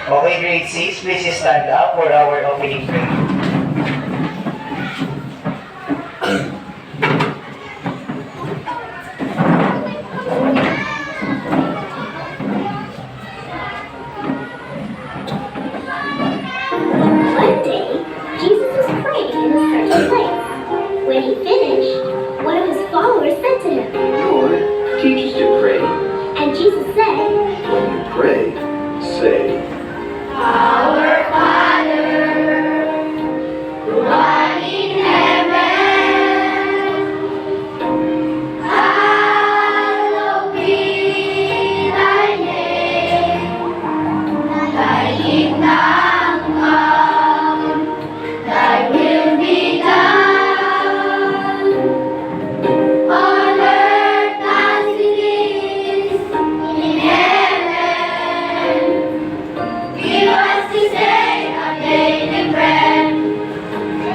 Okay, grade 6, please stand up for our opening prayer. One day, Jesus was praying in a certain place. When he finished, one of his followers said to him, Lord, teach us to pray. and Jesus said, When you pray, say, Our Father, who art in heaven, hallowed be thy name. Thy kingdom come, thy will be done, on earth as it is in heaven. Give us this day our daily bread,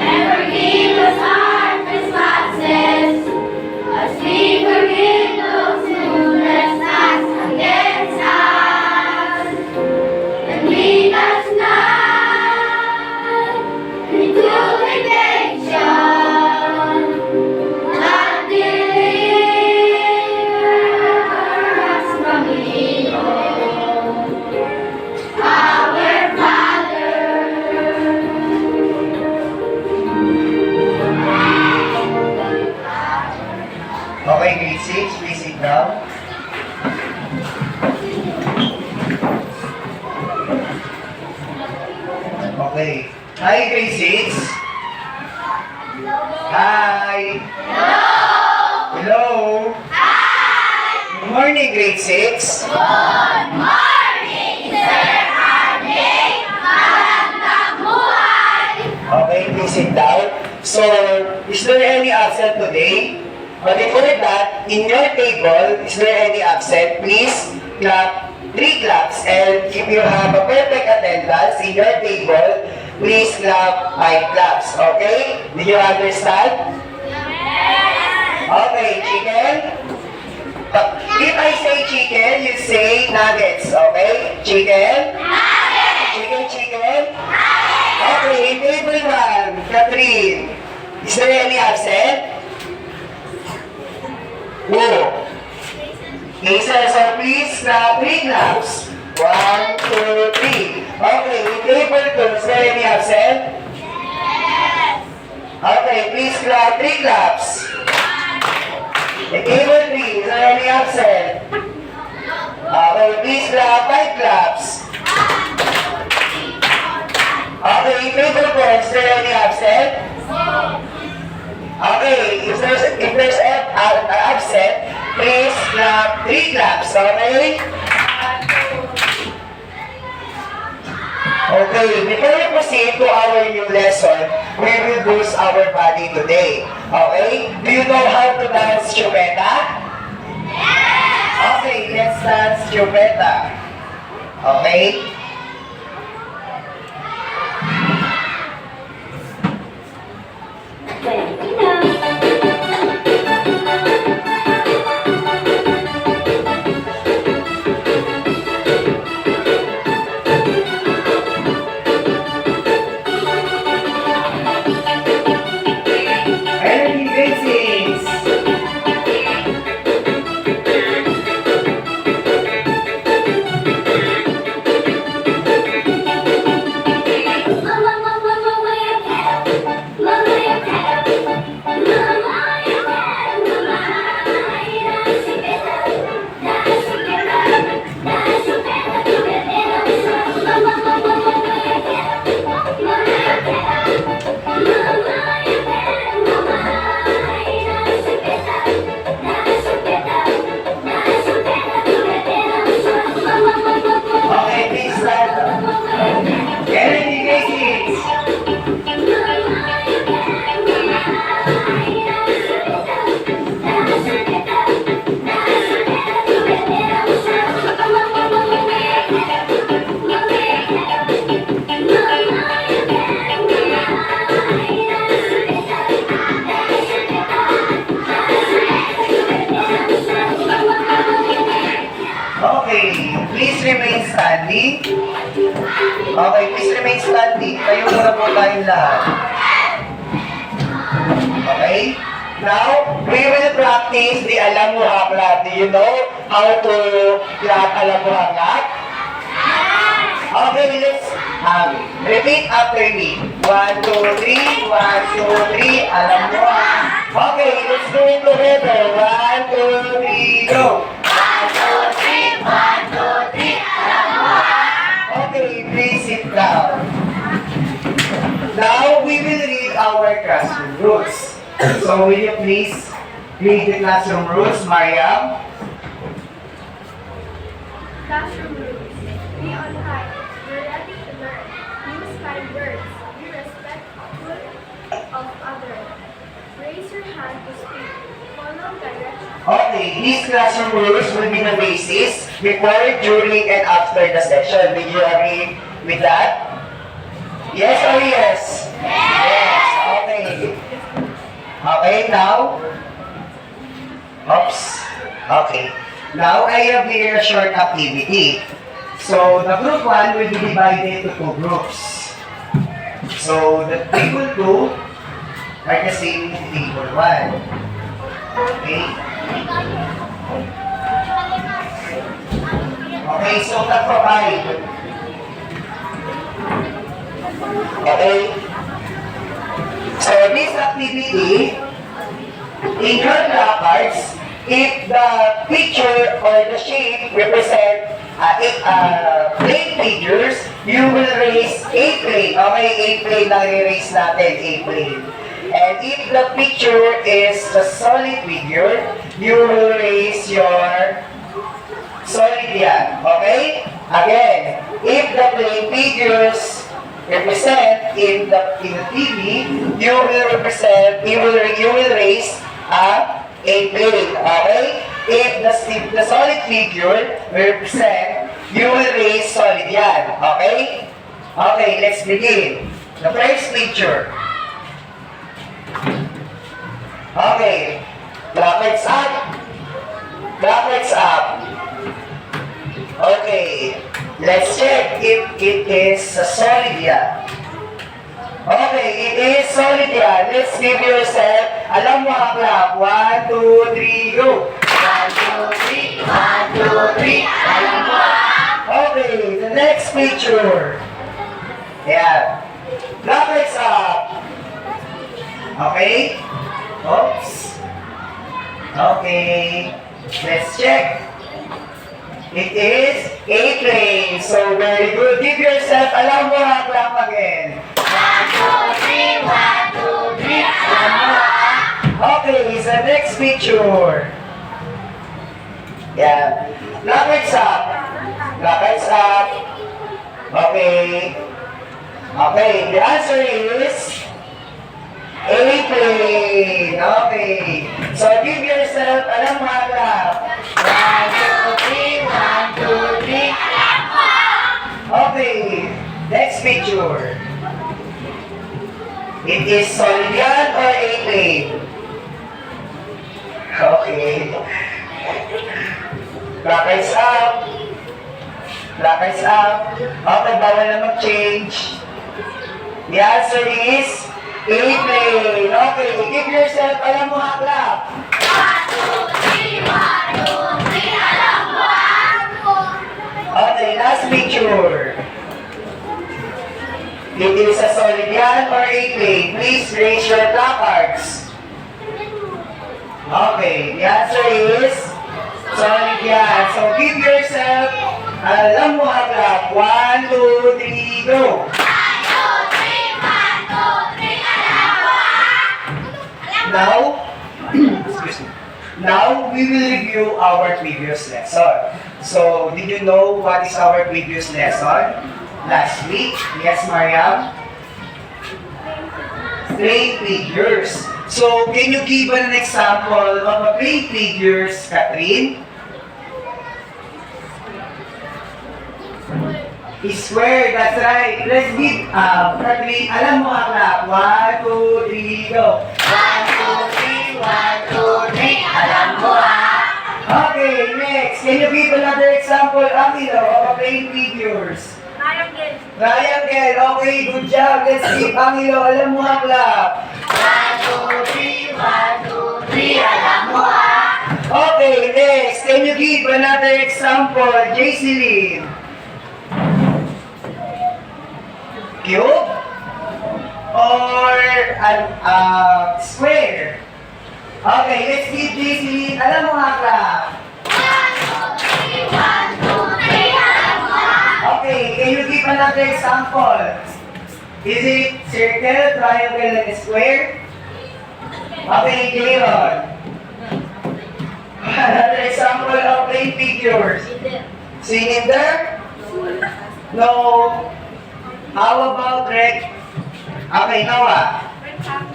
and forgive us our trespasses, as we forgive those who trespass against us. And lead us not into temptation, but deliver us from evil. Our Father, Okay, grade 6, please sit down. Okay. Hi, grade 6. Hi. Hello. Good morning, grade 6. good morning, Sir Arnie. Magandang buhay. Okay, please sit down. So, is there any absent today? But before that, in your table, is there any absent? Please clap 3 claps. And if you have a perfect attendance in your table, please clap 5 claps. Okay? Did you understand? Okay, chicken. If I say chicken, you say nuggets. Okay? Chicken? Chicken, chicken? Okay, table 1, Catherine. Is there any absent? No. Lisa, so please clap 3 claps. 1, 2, 3. Okay, in table 2, is there any absent? Okay, please clap 3 claps. In table 3, is there any absent? Okay, please clap 5 claps. Okay, in table 4, is there any absent? Okay, if there's an absent, please clap 3 claps, okay? Okay, before we proceed to our new lesson, we will boost our body today, okay? Do you know how to dance chupeta? Okay, let's dance chupeta, okay? Energy basics. Okay, please remain standing. Okay, please remain standing. Tayo muna po tayong lahat. Okay? Now, we will practice the alam mo haklat. Do you know how to clap alam mo haklat? Okay, let's repeat after me. 1, 2, 3, 1, 2, 3, alam mo. Okay, let's do it together. 1, 2, 3, go! Okay, please sit down. Now, we will read our classroom rules. So, will you please read the classroom rules, Mariam? Classroom rules. Be on time. We're ready to learn. Use kind words. Be respectful of others. Raise your hand to speak. Follow directions. Okay, these classroom rules will be the basis before, during, and after the session. Did you agree with that? Yes or yes? Yes. Okay. Okay, now? Oops. Okay. Now, I have here a short activity. So, the group 1 will be divided into 2 groups. So, the table 2 are the same with table 1. Okay? Okay, so nag-provide. Okay? So, this activity, in your placards, if the picture or the shape represent plane figures, you will raise a plane. Okay, a plane na i-raise natin, a plane. And if the picture is a solid figure, you will raise your solid yan. Okay? Again, if the plane figures represent in the TV, you will raise a plane. Okay? If the solid figure represent, you will raise solid yan. Okay? Okay, let's begin. The first picture. Okay. Brackets up. Brackets up. Okay. Let's check if it is a solid yan. Okay, it is solid yan. Let's give yourself, alam mo haklap. 1, 2, 3, go. 1, 2, 3. 1, 2, 3. Alam mo. Okay, the next picture. Yeah. Brackets up. Okay. Oops. Okay. Let's check. It is a plane. So very good. Give yourself, alam mo clap again. 1, 2, 3. 1, 2, 3. Alam mo. Okay, the next picture. Yeah. Brackets up. Brackets up. Okay. Okay, the answer is airplane. Okay. So give yourself, alam mo clap. 1, 2, 3. 1, 2, 3. Alam mo. Okay. Next picture. It is solid yan or airplane? Okay. Brackets up. Brackets up. Okay, bawal na mag-change. The answer is airplane. Okay, give yourself, alam mo clap. 1, 2, 3. 1, 2, 3. Alam mo. Okay, last picture. It is a solid yan or airplane? Please raise your placards. Okay, the answer is solid yan. So give yourself, alam mo clap. 1, 2, 3, go. Now, excuse me. Now, we will review our previous lesson. So, did you know what is our previous lesson? Last week? Yes, Mariam? Plane figures. So, can you give an example of a plane figures, Catherine? Square, that's right. Let's give, Catherine, alam mo clap. 1, 2, 3, go. 1, 2, 3, 1, 2, 3, alam mo Okay, next. Next, can you give another example, Angelo, of a playing figures? Triangle. Triangle, okay, good job. Let's give Angelo, alam mo ang clap. 1, 2, 3, 1, 2, 3, alam mo ah. Okay, next, can you give another example, Jayceline? Cube? Or an square? Okay, let's give Jayceline, alam mo ang clap. 1, 2, 3, 1, 2, 3, alam mo ah. Okay, can you give another example? Is it circle, triangle, and square? Okay, Jayon. Another example of playing figures. Cylinder? No. How about Okay, Noah.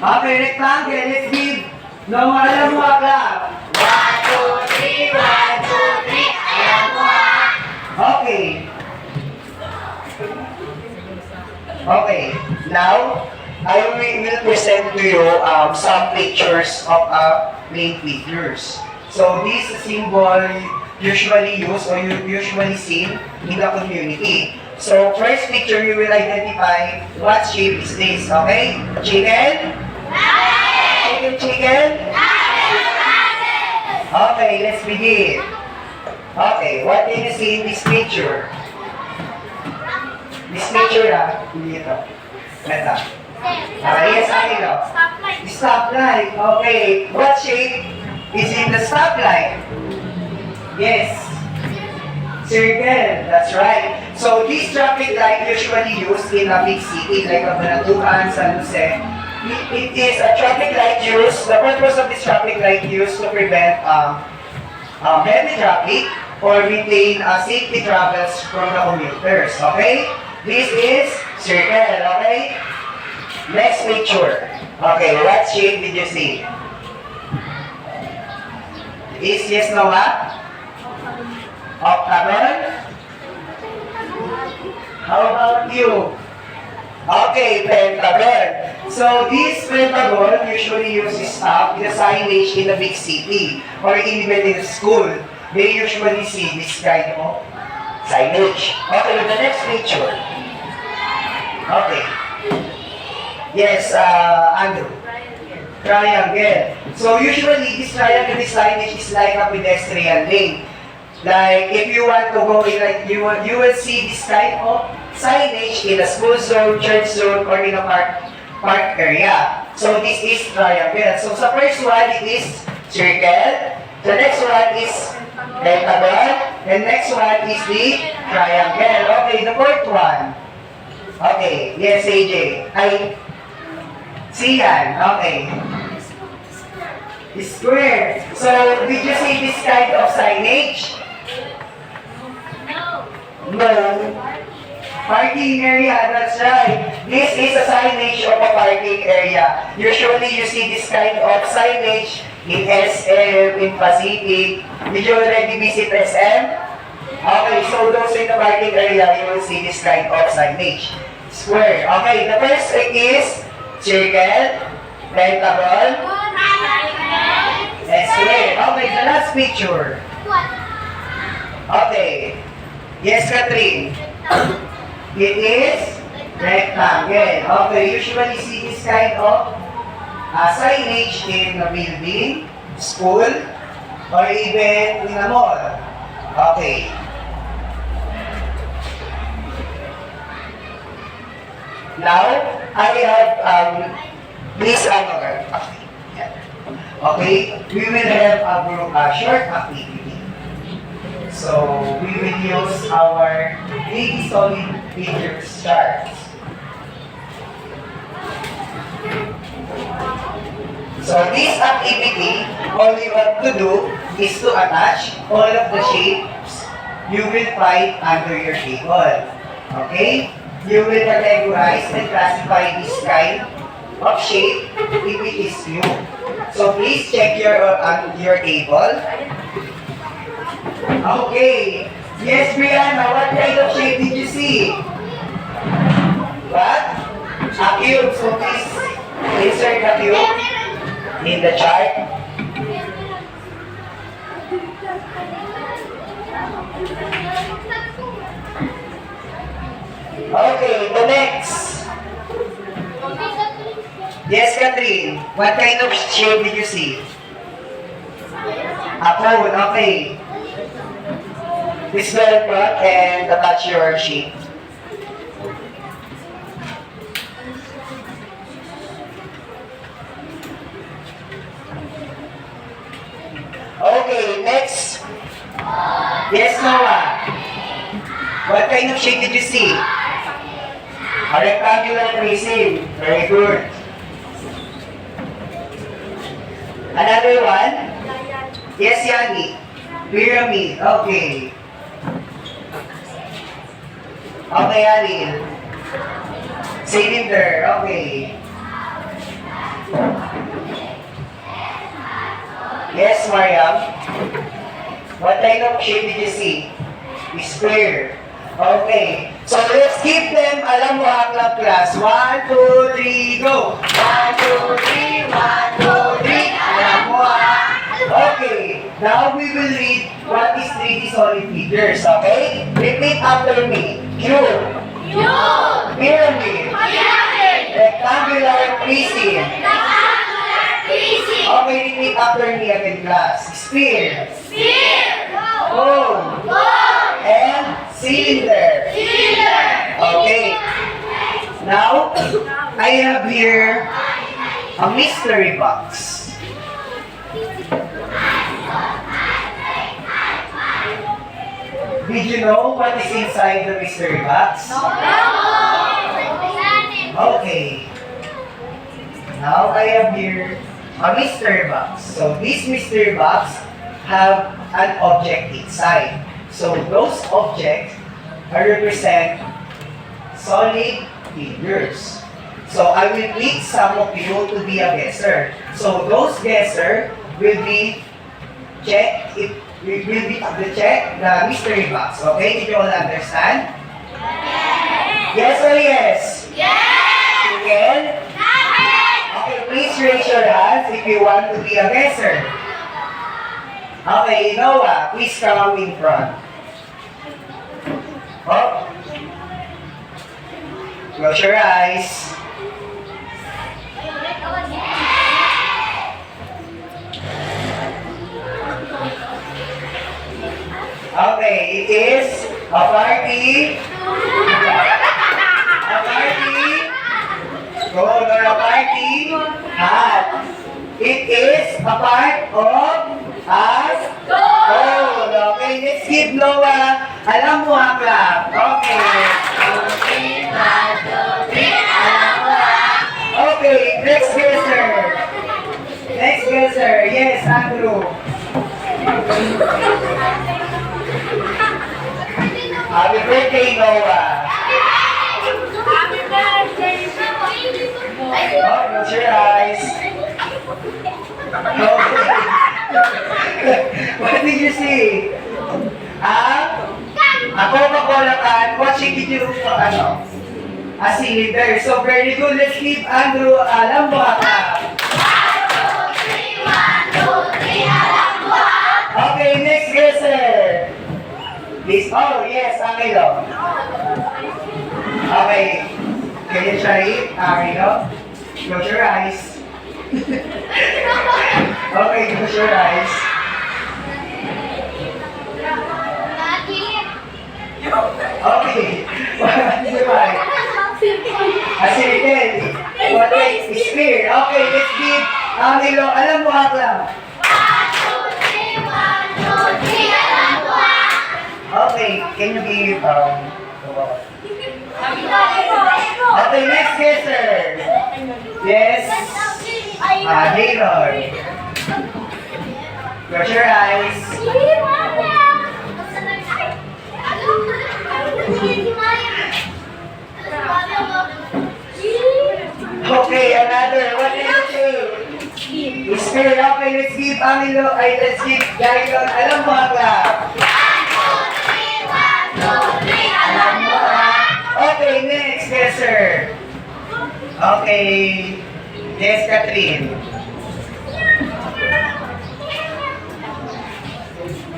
Okay, rectangle. Let's give Noah, alam mo ang clap. 1, 2, 3, 1, 2, 3, alam mo ah. Okay. Okay, now I will present to you some pictures of playing figures. So this symbol usually used or usually seen in the community. So first picture you will identify what shape is this, okay? Chicken? Chicken? Okay, let's begin. Okay, what can you see in this picture? This picture hindi ito. Ito. Yes, Angelo. Stoplight. Stoplight. Okay. What shape is in the stoplight? Yes. Circle. That's right. So this traffic light usually used in a big city like Cabanatuan, San Jose. It is a traffic light used. The purpose of this traffic light used to prevent heavy traffic or maintain safety travels from the commuters. Okay? This is circle. Okay? Next picture. Okay, what shape did you see? Is yes, no, what? Octagon? How about you? Okay, pentagon. So this pentagon usually uses the signage in a big city or even in a school. They usually see this kind of signage. Okay, the next picture. Okay. Yes, Andrew. Triangle. So usually this triangle signage is like a pedestrian lane. Like if you want to go in, like you will see this type of signage in a school zone, church zone, or in a park area. So this is triangle. So sa first one it is circle. The next one is pentagon. And next one is the triangle. Okay, the fourth one. Okay, yes, AJ. Sian. Okay. Square. So, did you see this kind of signage? No. Parking area, that's right. This is a signage of a parking area. Usually, you see this kind of signage in SM, in Pacific. Did you already visit SM? Okay, so those in the parking area, you will see this kind of signage. Square. Okay, the first is circle, pentagon, and square. Okay, the last picture. Okay. Yes, Catherine. It is rectangle. Okay, usually see this kind of signage in a building, school, or even in a mall. Okay. Now, I have this okay, we will have a short activity. So, we will use our 3D solid figures charts. So, this activity, all you have to do is to attach all of the shapes you will find under your table. Okay? You will categorize and classify this kind of shape if it is new. So please check your table. Okay. Yes, Brianna, what kind of shape did you see? What? A cube. So please insert the cube in the chart. Okay, the next. Yes, Catherine. What kind of shape did you see? A cone, okay. Please go in front and attach your sheet. Okay, next. Yes, Noah. What kind of shape did you see? A rectangular prism. Very good. Another one? Yes, Yanni. Pyramid. Okay. Okay, Yanni. Cylinder. Okay. Yes, Mariam. What kind of shape did you see? Square. Okay. So let's keep them. Alam mo ang club class. 1, 2, 3, go. 1, 2, 3, 1, 2, 3. Alam mo Okay. Now we will read what is 3D solid figures. Okay? Repeat after me. Cube. Pyramid. Rectangular prism. Okay, repeat after me again, class. Sphere. Cone. And cylinder. Okay. Now, I have here a mystery box. Did you know what is inside the mystery box? Okay. Now I have here a mystery box. So this mystery box have an object inside. So those objects are represent solid figures. So I will need some of you to be a guesser. So those guesser will be check the mystery box. Okay? Did you all understand? Yes or yes? You can? Okay, please raise your hands if you want to be a guesser. Okay, Noah, please come in front. Oh. Close your eyes. Okay, it is a party. A party. Go to a party. Hat. It is a part of us. Oh, okay, let's give Noah. Alam mo ang clap. Okay. Okay, next guesser. Next guesser. Yes, Andrew. Happy birthday, Noah. Oh, close your eyes. Okay. What did you see? A Coca-Cola can. What shape did you a cylinder. So very good. Let's keep Andrew. Alam mo ka. Okay, next guesser. Please. Oh, yes, Angelo. Okay. Can you try it, Angelo? Close your eyes. Okay, close your eyes. Okay. What is it like? A cylinder. What is sphere? Okay, let's give Angelo. Alam mo lang. Okay, can you give okay, next guesser. Yes. Gaylord. Close your eyes. Okay, another. What did you say? Sphere. Okay, let's give Angelo. Let's give Gaylord. Alam mo Okay, next guesser. Okay. Yes, Catherine.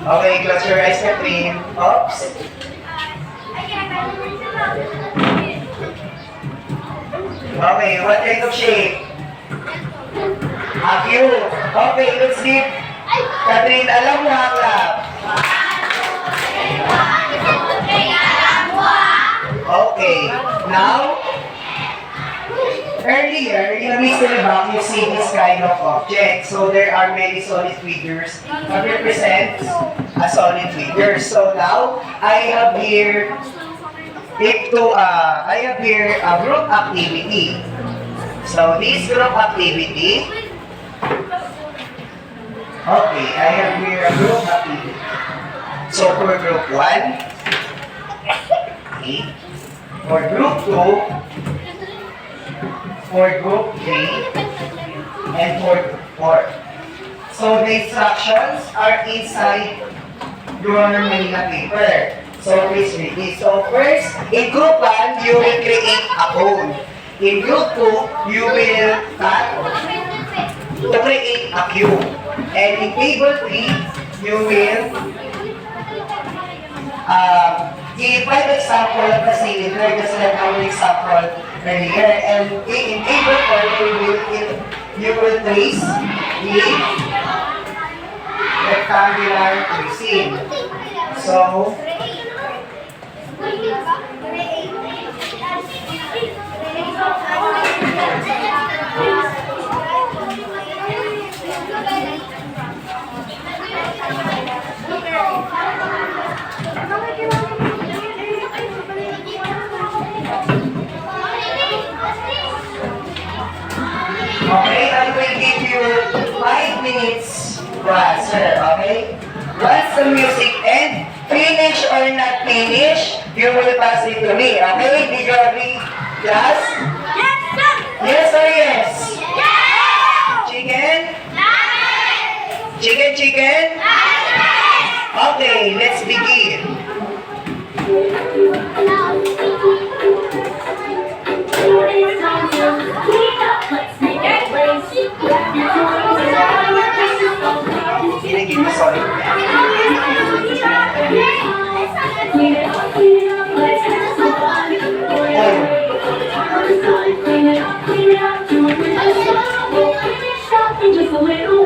Okay, close your eyes, Catherine. Oops. Okay, what kind of shape? A cube. Okay, let's see. Catherine, alam mo ang clap. Okay, now, earlier, in Mystery Bank, you see this kind of object. So there are many solid figures that represent a solid figure. So now, I have here a group activity. So this group activity, okay, I have here a group activity. So for group 1, okay, for group 2, for group 3, and for group 4. So the instructions are inside your Manila paper. So please read it. So first, in group 1, you will create a cone. In group 2, you will cut to create a cube. And in table 3, you will give 5 example of the cylinder, just like our example earlier. And in table 4, you will trace the rectangular tracing. So, okay, I will give you 5 minutes to answer, okay? Once the music ends, finish or not finish, you will pass it to me, okay? Did you agree, class? Yes, sir! Yes or yes? Yes! Chicken? Yes! Chicken, chicken? Yes! Okay, let's begin. It's time to clean up. Let's make it race. Grab your toys and Sige, sorry. clean it up, clean it up. Let's have some fun. Clean it up, clean it up. Do it with us. We'll finish up in just a little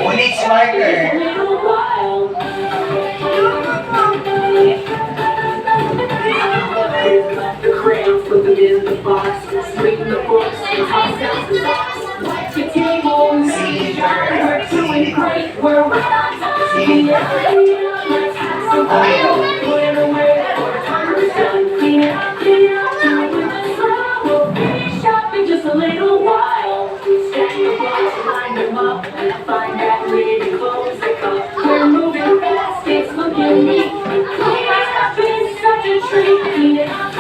Ulit smarter. The crayons, put them in the box. Straighten the books, toss out the socks. Wipe your tables, we're doing great. We're right on time. Clean it up, let's have some fun. Put it away, our time is done. Clean it up, do it with a smile. We'll finish up in just a little while. Stack the blocks, line them up, and find that lady close the cup. We're moving fast, it's looking neat. Cleaning up is such a treat. Clean it up,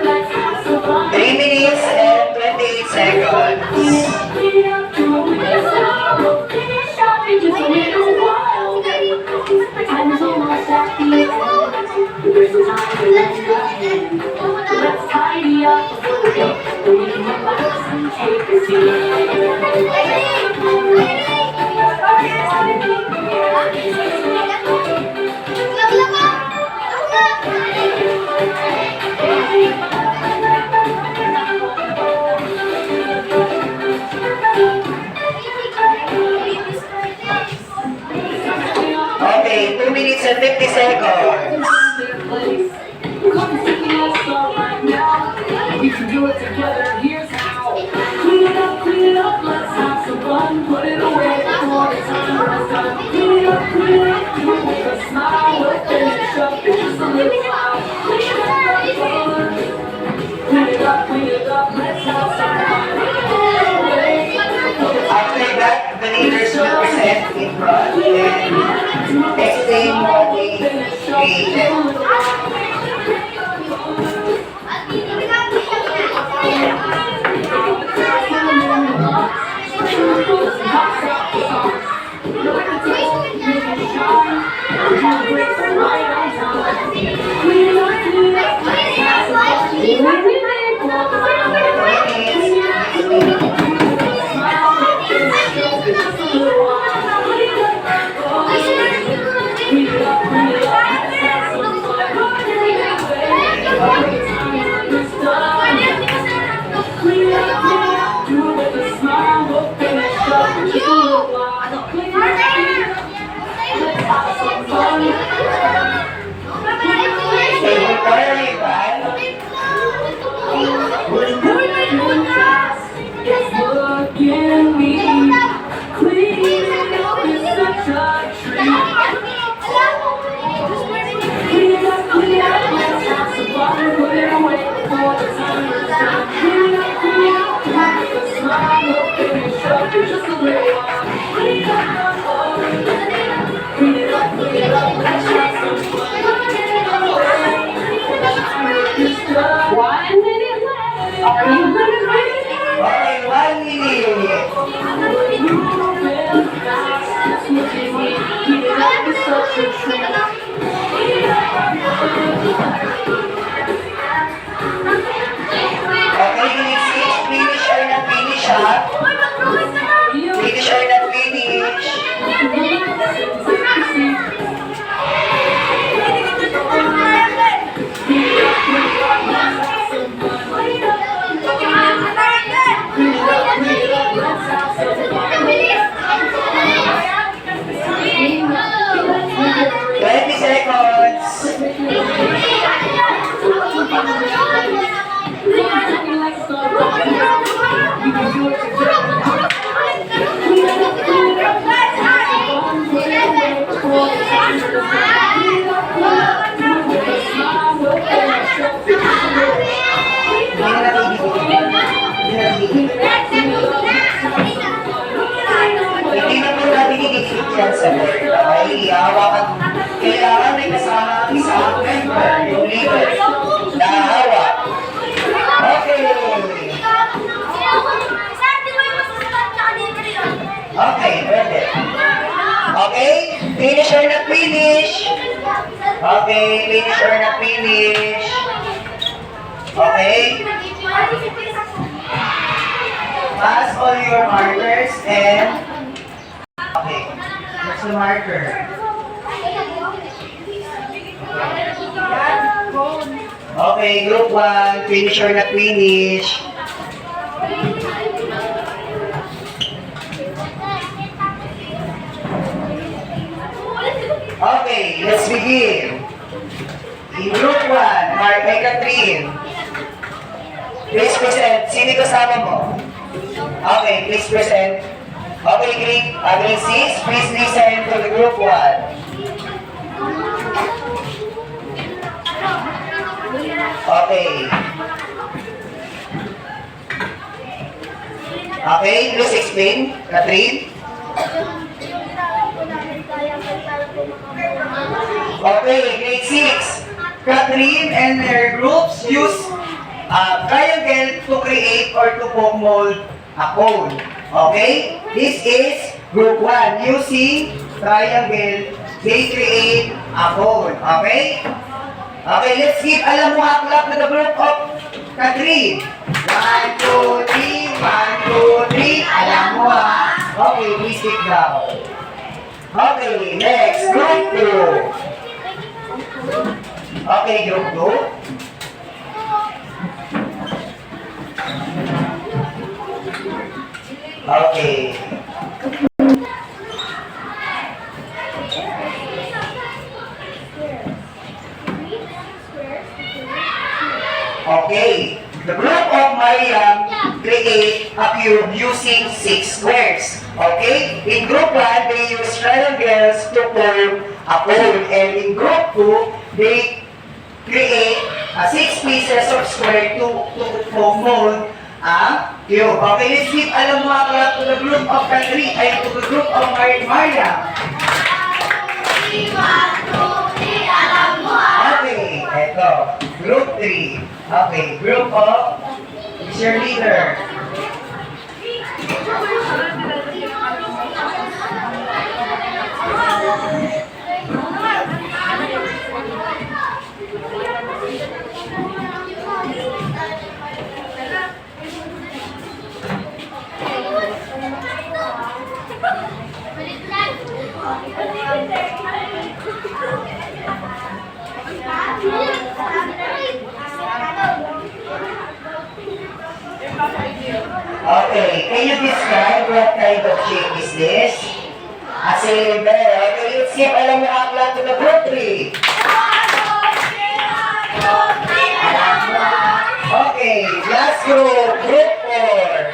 let's have some fun. 3 minutes and 28 seconds. Clean it up, do it with a smile. We'll finish up in just a little while. Time is almost at the end. There's no time to let you in. Let's tidy up before we go. We can relax and take a Okay, 2 minutes and 50 seconds. We can do it together, here's how. Clean it up, let's have some fun. Put it away before the time is done. Clean it up, do it with a smile. We'll finish up in just a little while. Clean it up, let's have some fun. After that, the leaders will present in front and explain what they created. Okay? Pass all your markers and... Okay. Where's the marker? Okay, group 1. Finish or not finish? Okay, let's begin. In group 1, Mark may Catherine. Please present. Sino kasama mo? Okay, please present. Okay, grade 6, please listen to the group 1. Okay. Okay, please explain. Catherine? Okay, grade 6. Catherine and her groups use triangle to create or to mold a cone. Okay? This is group 1. Using triangle, they create a cone. Okay? Okay, let's give alam mo clap to the group of Catherine. 1, 2, 3, 1, 2, 3, alam mo ha. Okay, please sit down. Okay, next, group 2. Okay, group 2. Okay. Okay. The group of Mariam create a cube using 6 squares. Okay? In group 1, they use triangles to form a cone. And in group 2, they create 6 pieces of square to mold a cube. Okay, let's give alam mo clap to the group of Catherine ay to the group of Mariam. Okay, eto. Group 3. Okay, group of is your leader. Okay, can you describe what kind of shape is this? A cylinder. Okay, let's give alam mo clap to the group 3. Okay, last group, group 4.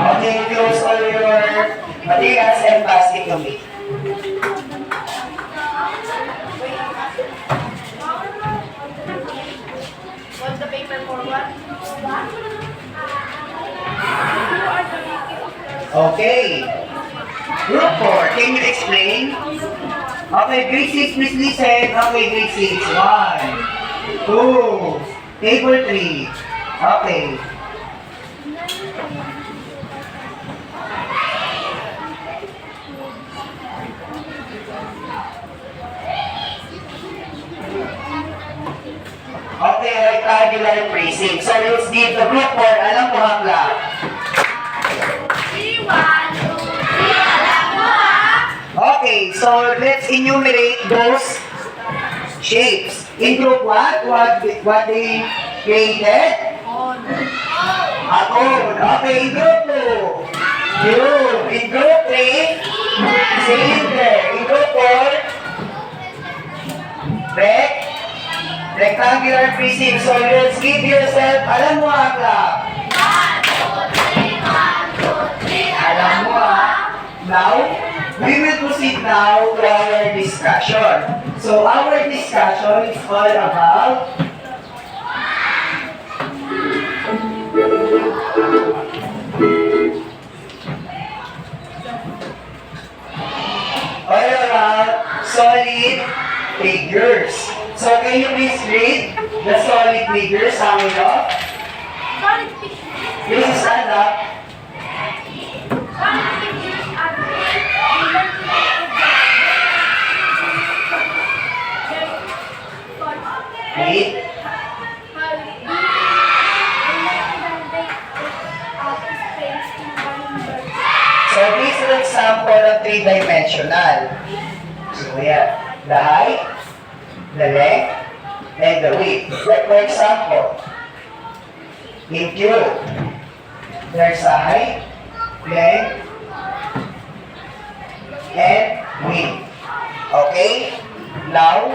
Okay, close all your materials and pass it to me. What's the paper for what? Okay. Group 4, can you explain? Okay, grade 6, please listen. Okay, grade 6. 1, 2, table 3. Okay. Okay, rectangular tracing. So let's give the group 4 alam mo clap. Okay, so let's enumerate those shapes. In group 1, what they created? A cone. Okay, in group 2, cube. In group 3, cylinder. In group 4, rectangular prism. So let's give yourself, alam mo clap. Alam mo Now, we will proceed now to our discussion. So our discussion is all about solid figures. So can you please read the solid figures, sum it up? Please stand up. this is an example of three-dimensional. So we have the height, the length, and the width. Like for example, in cube, there's a height, length, and width. Okay? Now,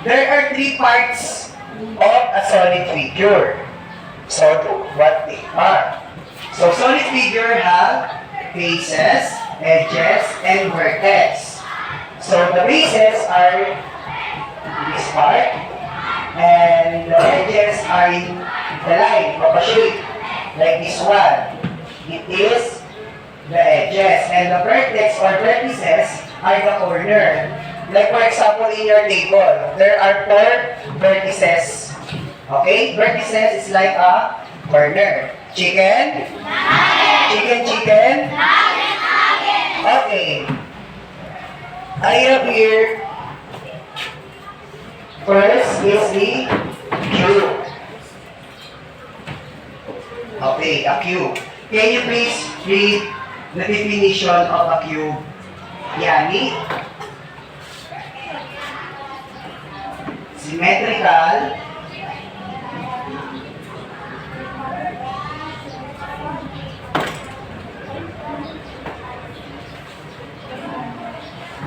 there are three parts of a solid figure. So, what they are. So, solid figure have faces, edges, and vertex. So, the faces are this part, and the edges are in the line of a shape, like this one. It is the edges, and the vertex or vertices are the corner. Like for example, in your table, there are 4 vertices. Okay? Vertices is like a corner. Chicken? Chicken? Okay. I have here, first is the cube. Okay, a cube. Can you please read the definition of a cube? Yani, symmetrical,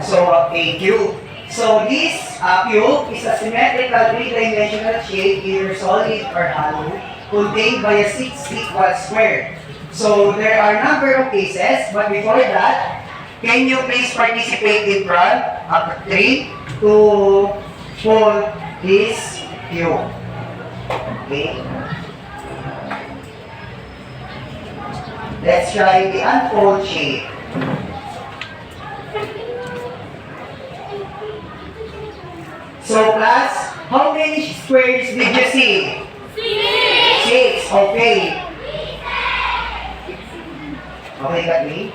so a cube. So this cube is a symmetrical three-dimensional shape, either solid or hollow, contained by a 6 equal square. So there are number of cases, but before that, can you please participate in front of the tree to fold this cube? Okay. Let's try the unfold shape. So class, how many squares did you see? 6. Okay. Okay, got me?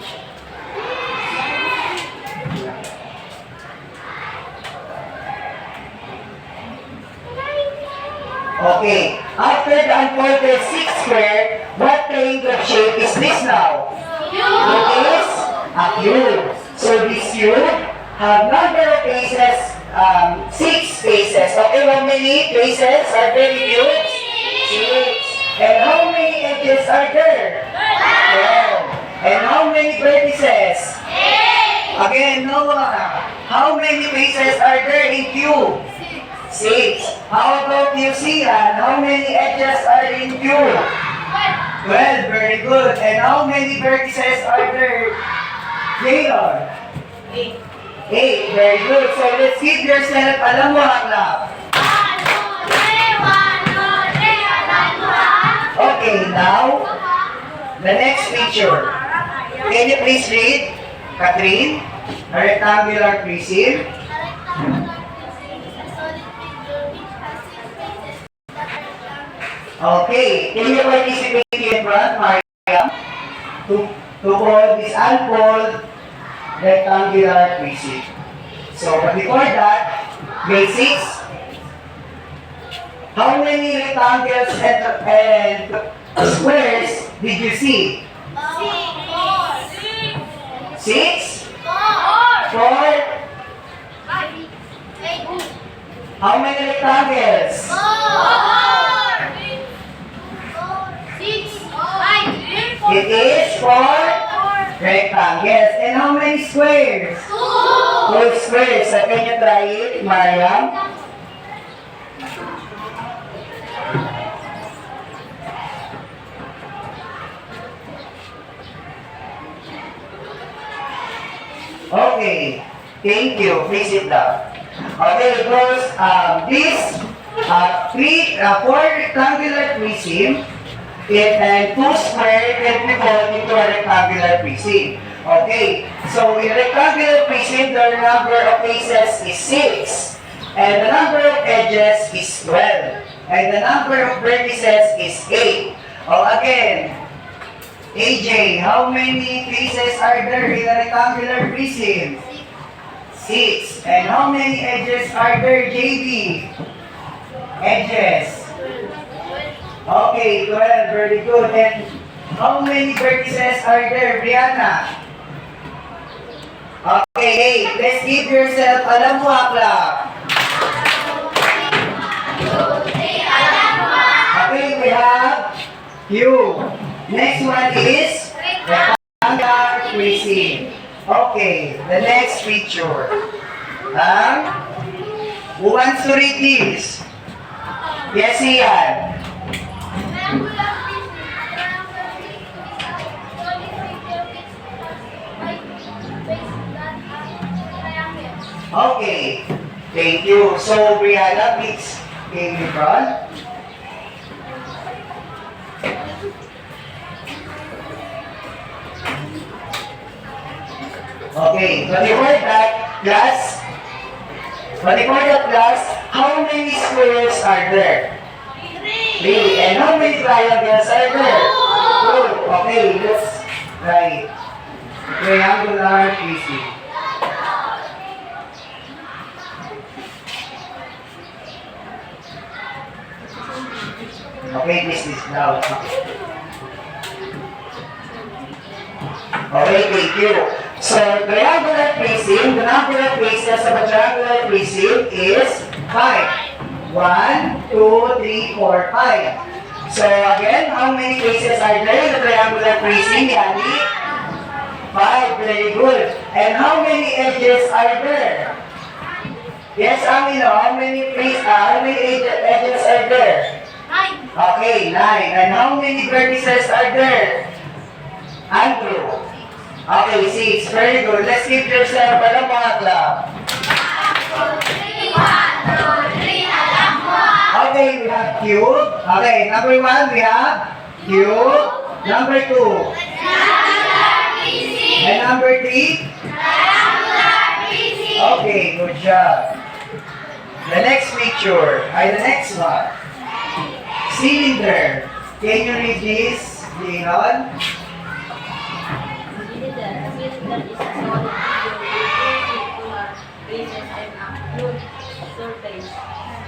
Okay. After the unfolded 6 square, what triangle shape is this now? It is a cube. So this cube have number of faces, 6 faces. Okay, how many faces are there in cube? 6. And how many edges are there? 12. And how many vertices? 8. Again, Noah. How many faces are there in cube? 6. How about New Zealand? How many edges are in cube? 12. Very good. And how many vertices are there? Taylor? 8. Very good. So let's give yourself a lamuhang lap. Okay, now, the next picture. Can you please read, Catherine? A rectangular prism. Okay, can you participate in front, Mariam? To hold this unfold rectangular prism. So, but before that, basics. How many rectangles and squares did you see? 6? 4? How many rectangles? It is 4 rectangles. And how many squares? 2 squares. So can you try it, Mariam? Okay. Thank you. Please sit down. Okay, because this 4 rectangular prism and 2 square can be called into a rectangular prism. Okay, so in rectangular prism, the number of faces is 6, and the number of edges is 12, and the number of vertices is 8. Oh, again, AJ, how many faces are there in a rectangular prism? 6. And how many edges are there, JB? Edges. Okay, 12. Very good. And how many vertices are there, Brianna? Okay, hey, let's give yourself alam mo clap. Okay, we have you. Next one is rectangular tracing. Okay, the next picture. Who wants to read this? Yes, Ian. Okay, thank you. So, Brianna, please came in front. Okay, so before that, class, how many squares are there? 3. And how many triangles are there? 2. Okay, let's try triangular tracing. Okay, this is now. Okay, thank you. So, triangular tracing, the number of faces of a triangular tracing is 5. 1, 2, 3, 4, 5. So, again, how many faces are there in the triangular tracing, Yani? 5, very good. And how many edges are there? Yes, Amino, how many edges are there? Okay, 9. And how many vertices are there? Andrew. Okay, 6. Very good. Let's give yourself a clap. Okay, we have cube. Okay, number 1, we have cube. Number 2. And number 3? Okay, good job. The next picture, the next one. Cylinder. Can you read this, Leon?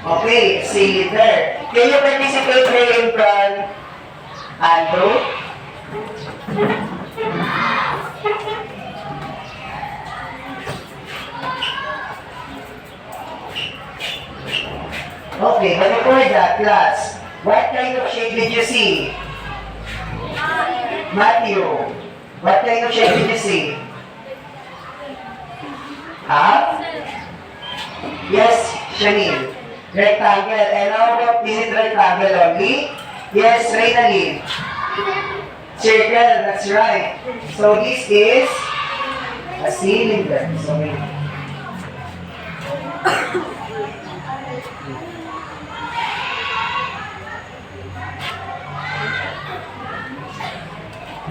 Okay, cylinder. Can you participate here in front, Andrew? Okay, but before that, class, what kind of shape did you see? Matthew, what kind of shape did you see? Huh? Yes, Shanil. Rectangle. And how about, is it rectangle only? Yes, Reynalyn. Circle, that's right. So this is a cylinder. Sorry.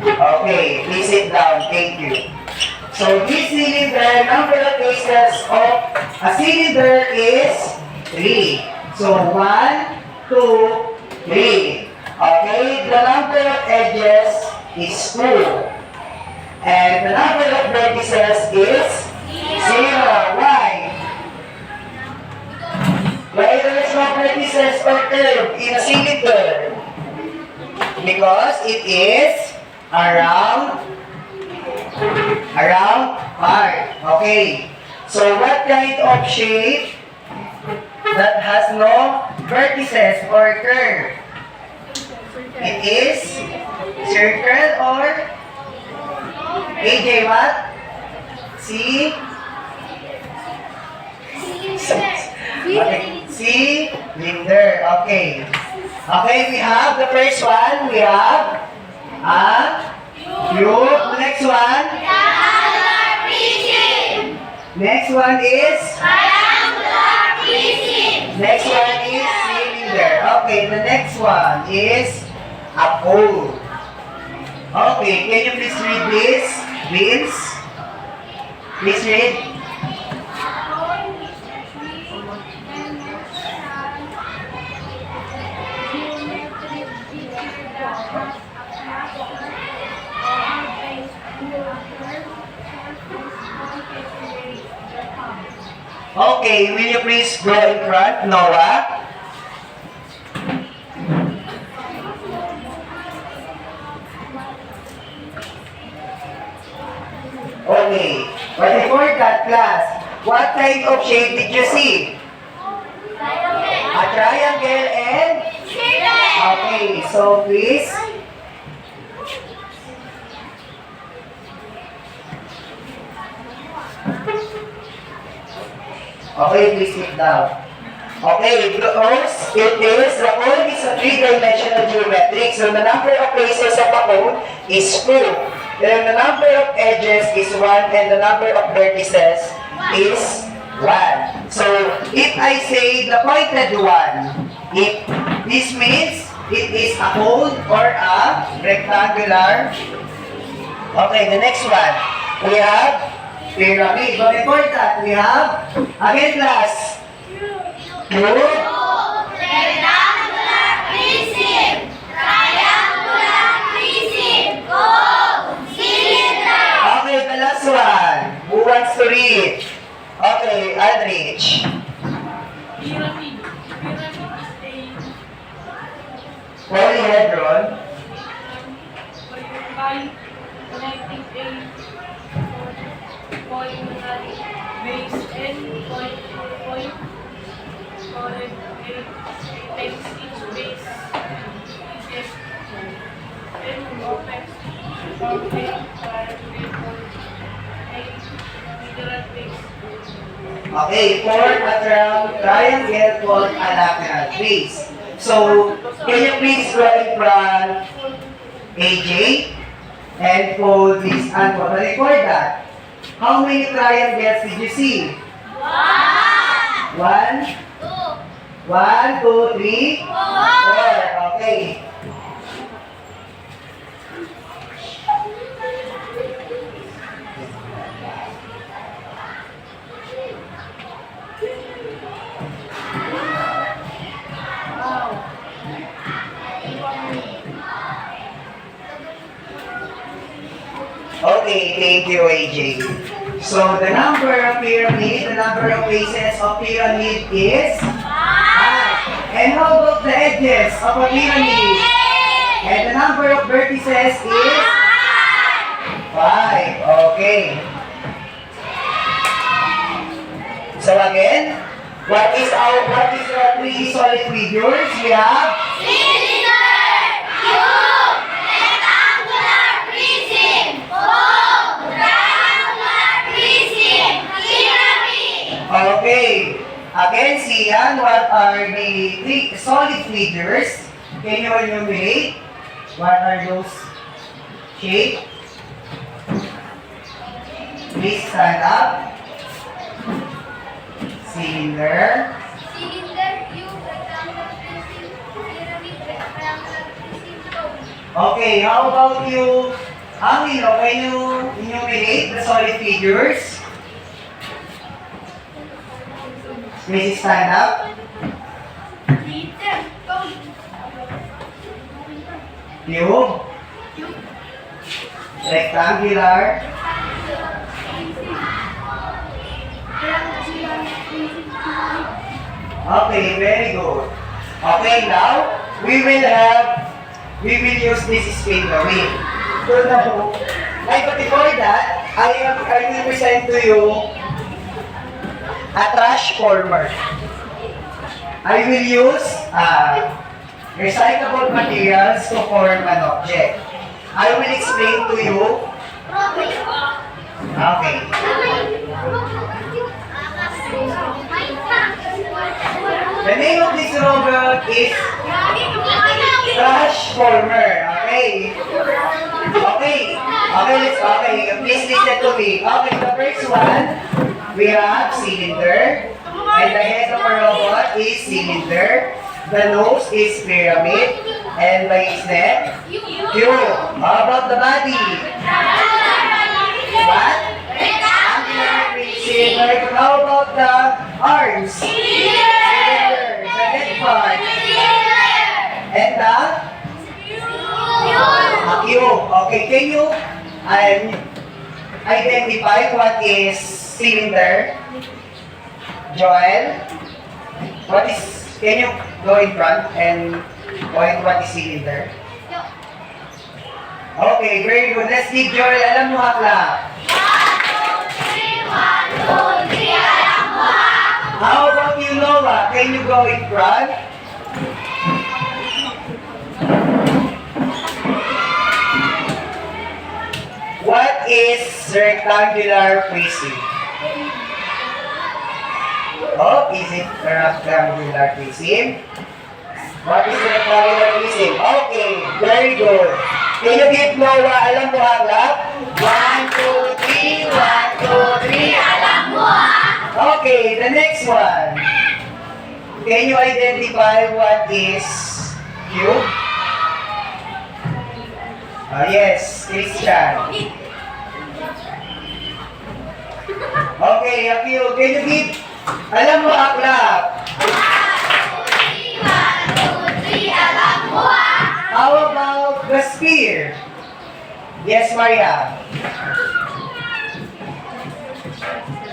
Okay, please sit down. Thank you. So this cylinder, number of faces of a cylinder is 3. So 1, 2, 3. Okay, the number of edges is 2. And the number of vertices is 0. Why? Why there is no vertices or curve in a cylinder? Because it is around part. Okay. So what kind of shape that has no vertices or curve? It is circle or AJ what? C? Okay. Cylinder. Okay. Okay, we have the first one. We have a cube. Next one. Next one is? Next one is cylinder. Okay, the next one is a pole. Okay, can you please read this? Vince? Please read. Okay, will you please go in front, Noah? Okay. But before that, class, what kind of shape did you see? A triangle and? Okay, so please. Okay, please sit down. Okay, because it is, the cone is a three-dimensional geometric, so the number of faces of a cone is 2. Then the number of edges is 1, and the number of vertices is 1. So, if I say the pointed one, if this means it is a cone or a rectangular. Okay, the next one, we have pyramid. But before that, we have, again class, cube, okay, the last one. Who wants to read? Okay, Aldrich. Pyramid. Pyramid is Polyhedron. by connecting a point base and point connect a takes its base is n opex or a literal base. Okay, form a triangle called a lateral base. So, can you please go in front, AJ, and fold this and what before that? How many triangles did you see? 1, 2, 3, 4. Okay. Okay, thank you, AJ. So, the number of pyramid, the number of faces of pyramid is 5. And how about the edges of a pyramid? And the number of vertices is 5. Okay. So again, what is our three solid figures? We have okay. Again, Sian, what are the three solid figures? Can you enumerate? What are those shapes? Please stand up. Cylinder. Okay, how about you? Angelo, can you enumerate the solid figures? Please stand up. Cube. Rectangular. Okay, very good. Okay, now we will use this spin the wheel. So now, like but before that, I will present to you a trash former. I will use recyclable materials to form an object. I will explain to you. Okay. The name of this robot is trash former. Okay. Please listen to me. Okay, the first one, we have cylinder. And the head of a robot is cylinder. The nose is pyramid. And by its neck, cube. How about the body? What? Angular cylinder. How about the arms? Cylinder. The neck part. And the? A cube. Okay, can you identify what is cylinder? Joel? Can you go in front and point what is cylinder? Okay, very good. Let's give Joel, alam mo hakla. How about you, Noah? Can you go in front? What is rectangular prism? Oh, is it rectangular prism? What is rectangular prism? Okay, very good. Can you give Noah alam mo hanap? 1, 2, 3, 1, 2, 3, alam mo Okay, the next one. Can you identify what is cube? Yes, Christian. Okay, a cube. Can you give? Alam mo aklap? How about the sphere? Yes, Maria.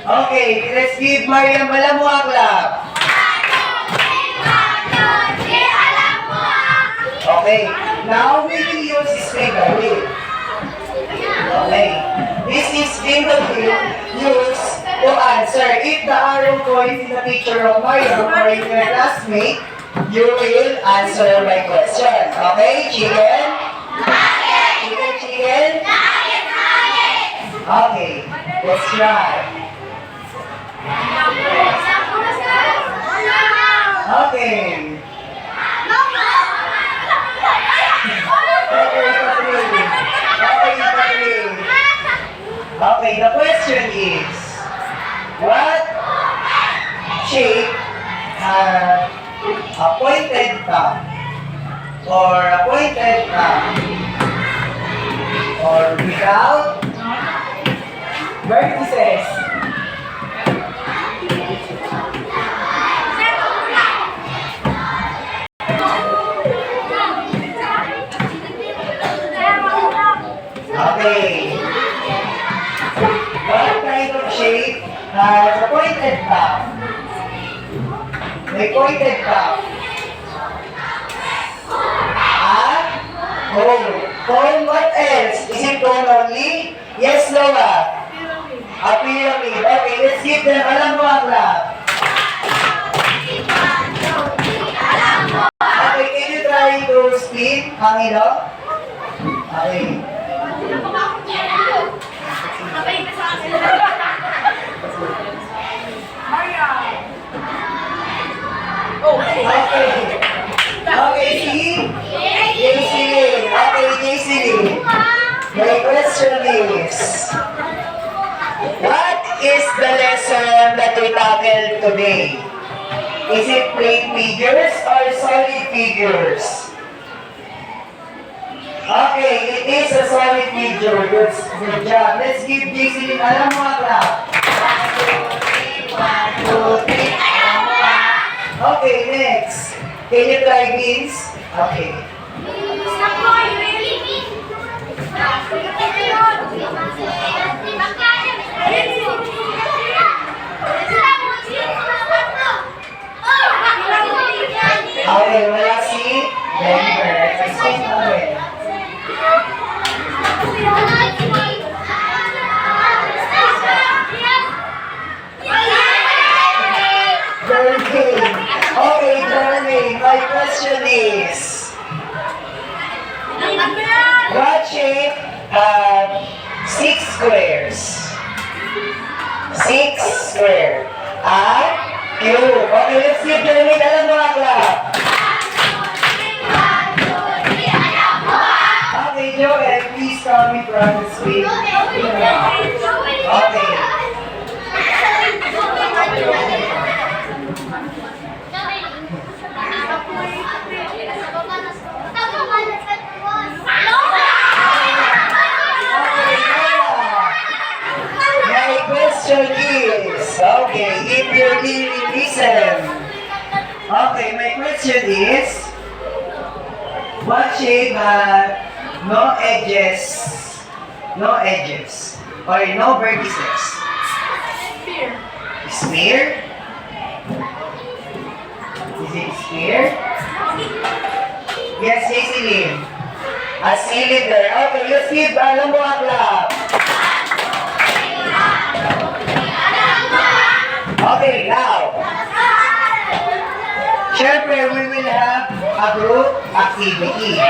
Okay, let's give Maria alam mo aklap. Okay, now we will use this finger wheel. Okay, this is finger wheel used to answer. If the arrow points in the picture of Maria or in your classmate, you will answer my question. Okay, chicken? Chicken, chicken? Okay, let's try. Okay. Okay, the question is, what shape has a pointed thumb or a pointed thumb or without vertices? Okay. What kind of shape has a pointed thumb? May pointed thumb. Cone. Cone, what else? Is it cone only? Yes, Noah. A pyramid. Okay, let's give them. Alam mo ang lab. Okay, can you try to split ang ilong? Okay. Okay. Okay, see? JC. Okay, JC. My question is, what is the lesson that we tackled today? Is it plane figures or solid figures? Okay, it is a solid figure. Good job. Let's give JC. Alam mo ang clap. 1, 2, 3. Okay, next. Can you try beans? Okay. Okay, wala si Denver. Explain namin. Jeremy. Okay, Jeremy. My question is, what shape have 6 squares? 6 square. Cube. Okay, let's give Jeremy. Alam mo ang clap. Okay, Joel, please come in front and speak. Okay. My question is, okay, if you really listen. Okay, my question is, what shape had no edges, or no vertices? Sphere. Is it sphere? Yes, Cecily. A cylinder. Okay, let's give alam mo ang clap. Okay, now, a group activity.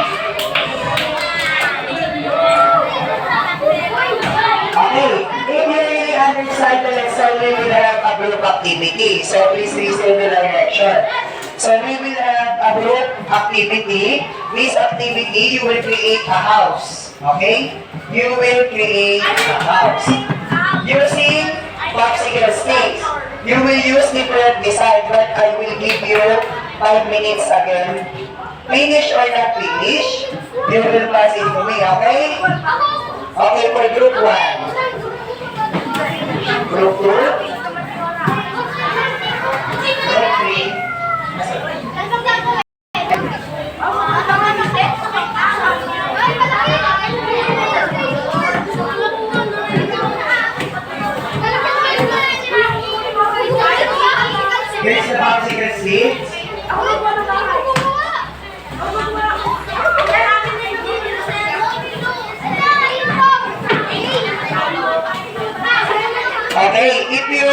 Okay, if you really understand the lesson, we will have a group activity. So please listen to the direction. So we will have a group activity. This activity, you will create a house. Okay? You will create a house. Using popsicle sticks. You will use different design, but I will give you 5 minutes again. Finish or not finish, you will pass it to me, okay? Okay, for group 1. Group 2. Group 3. Here's the popsicle sticks. Okay, if you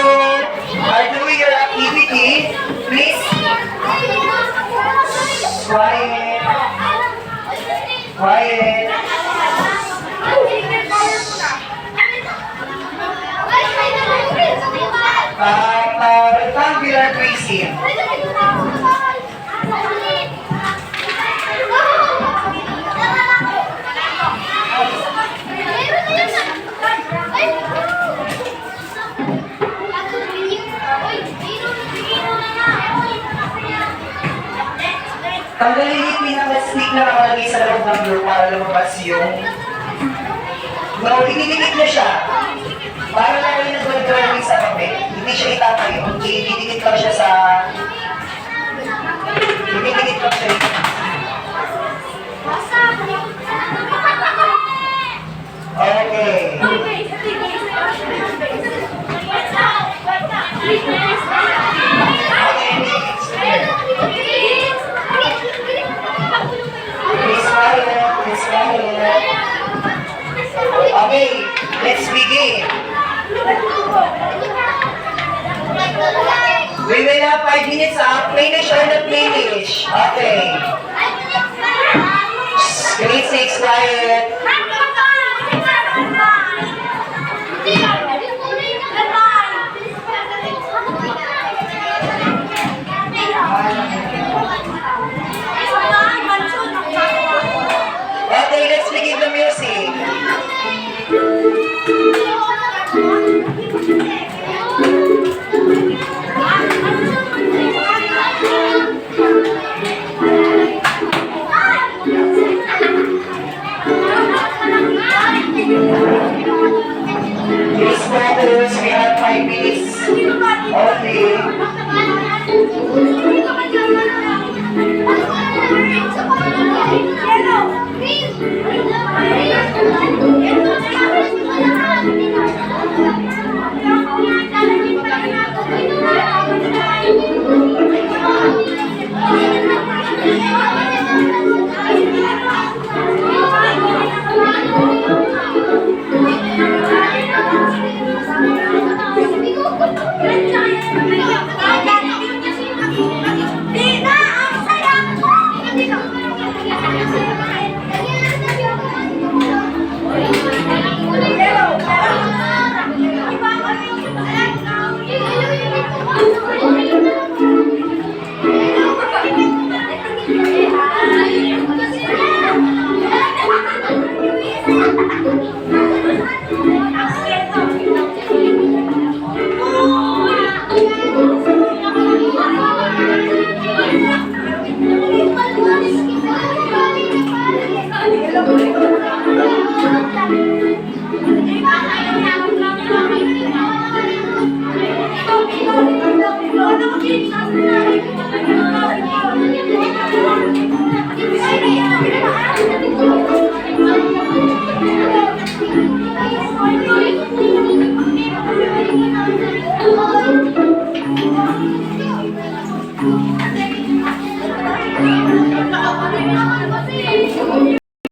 are doing your activity, please quiet, quiet. Rectangular prism. Tanggalin yung pinaka-stick na nakalagay sa loob ng blue para lumabas yung... No, ididikit niya siya. Para lang yung nag-drawing sa papel. Hindi siya itatayo. Ididikit lang siya sa... Ididikit lang siya. Okay. Okay, let's begin. We will have 5 minutes up. Finish or not finish? Okay. Grade 6, quiet. Okay, let's begin the music. Please focus, we have 5 minutes only. Thank you.